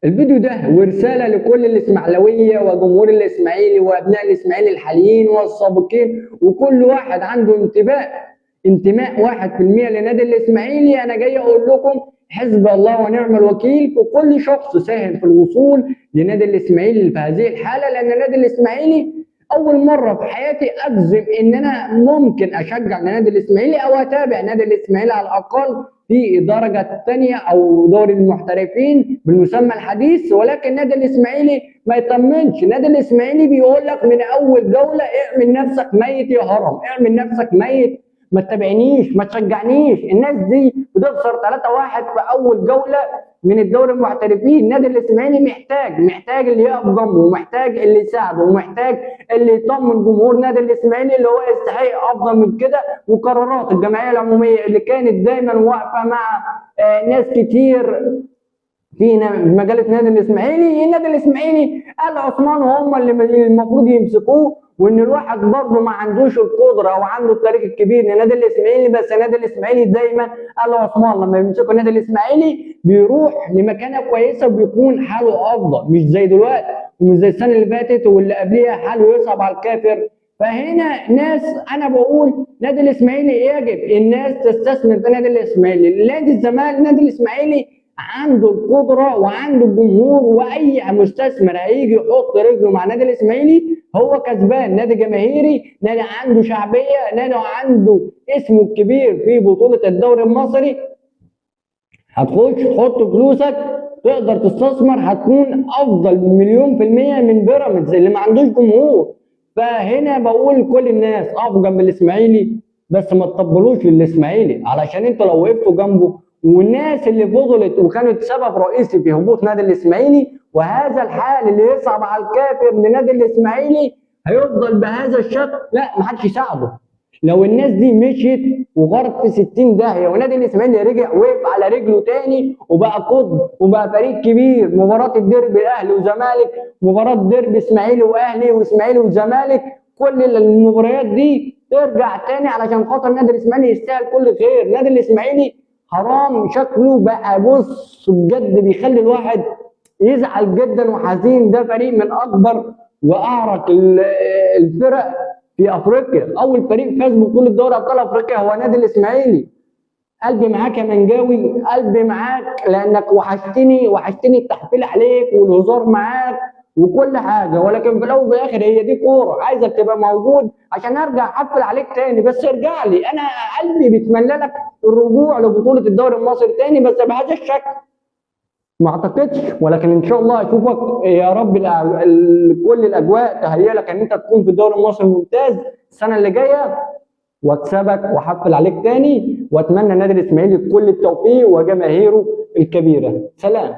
الفيديو ده ورسالة لكل الإسماعيلاوية وجمهور الإسماعيلي وأبناء الإسماعيلي الحاليين والسابقين، وكل واحد عنده انتماء 1% لنادي الإسماعيلي. أنا جاي أقول لكم حسبي الله ونعم الوكيل في كل شخص ساهم في الوصول لنادي الإسماعيلي في هذه الحالة، لأن النادي الإسماعيلي أول مرة في حياتي أجزم إن أنا ممكن أشجع نادي الإسماعيلي أو أتابع نادي الإسماعيلي على الأقل في الدرجة الثانية أو دوري المحترفين بالمسمى الحديث. ولكن نادي الإسماعيلي ما يطمنش، نادي الإسماعيلي بيقول لك من أول جولة اعمل نفسك ميت يا هرم، اعمل نفسك ميت، ما تتابعنيش ما تشجعنيش. الناس دي بتخسر 3-1 في أول جولة من الدوري المحترفين. النادي الإسماعيلي محتاج اللي يقف جنبه، ومحتاج اللي يساعده، ومحتاج اللي يطمن جمهور نادي الإسماعيلي اللي هو يستحق أفضل من كده. وقرارات الجمعية العمومية اللي كانت دايما واقفة مع ناس كتير في مجالة نادي الإسماعيلي. النادي الإسماعيلي قال عثمان هم اللي المفروض يمسكوه، وان الواحد برضه ما عندوش القدره او عنده التاريخ الكبير لنادي الاسماعيلي. بس نادي الاسماعيلي دايما قال عثمان لما يمسكوا النادي الاسماعيلي بيروح لمكانه كويسه وبيكون حاله افضل، مش زي دلوقتي ومش زي السنه اللي فاتت واللي قبليها حاله يصعب على الكافر. فهنا ناس، انا بقول نادي الاسماعيلي يجب الناس تستثمر في نادي الاسماعيلي. نادي الزمالك، نادي الاسماعيلي عنده القدره وعنده الجمهور، واي مستثمر هيجي يحط رجله مع نادي الاسماعيلي هو كسبان. نادي جماهيري، نادي عنده شعبيه، نادي عنده اسمه الكبير في بطوله الدوري المصري. هتخش تحط فلوسك تقدر تستثمر، هتكون افضل مليون في المية من بيراميدز اللي ما عندوش جمهور. فهنا بقول لكل الناس اقفوا جنب الاسماعيلي، بس ما تطبلوش للاسماعيلي، علشان انتوا لو وقفتوا جنبه والناس اللي فضلت وكانت سبب رئيسي في هبوط نادي الاسماعيلي، وهذا الحال اللي يصعب على الكافر لنادي الاسماعيلي هيفضل بهذا الشكل، لا محدش يساعده. لو الناس دي مشيت وغرت في 60 داهيه ونادي الاسماعيلي رجع وقف على رجله تاني وبقى قطب وبقى فريق كبير، مباراه الديربي الاهلي وزمالك، مباراه ديربي اسماعيلي واهلي واسماعيلي وزمالك، كل المباريات دي ترجع تاني علشان خاطر النادي الاسماعيلي يستاهل كل خير. النادي الاسماعيلي حرام شكله بقى، بص بجد بيخلي الواحد يزعل جدا وحزين. ده فريق من اكبر واعرق الفرق في افريقيا، اول فريق فاز ببطوله دوري ابطال افريقيا هو نادي الاسماعيلي. قلبي معاك يا منجاوي، قلبي معاك، لانك وحشتني التحفيل عليك والهزار معاك وكل حاجه. ولكن في الاول وفي الاخر هي دي كوره، عايزك تبقى موجود عشان ارجع احفل عليك تاني. بس ارجع لي، انا قلبي بيتمنى لك الرجوع لبطوله الدوري المصري تاني، بس بهذا الشكل ما اعتقدش. ولكن ان شاء الله اشوفك يا رب، كل الاجواء تهيئ لك ان انت تكون في الدوري المصري الممتاز السنه اللي جايه، واكسبك واحفل عليك تاني. واتمنى النادي الاسماعيلي كل التوفيق وجماهيره الكبيره. سلام.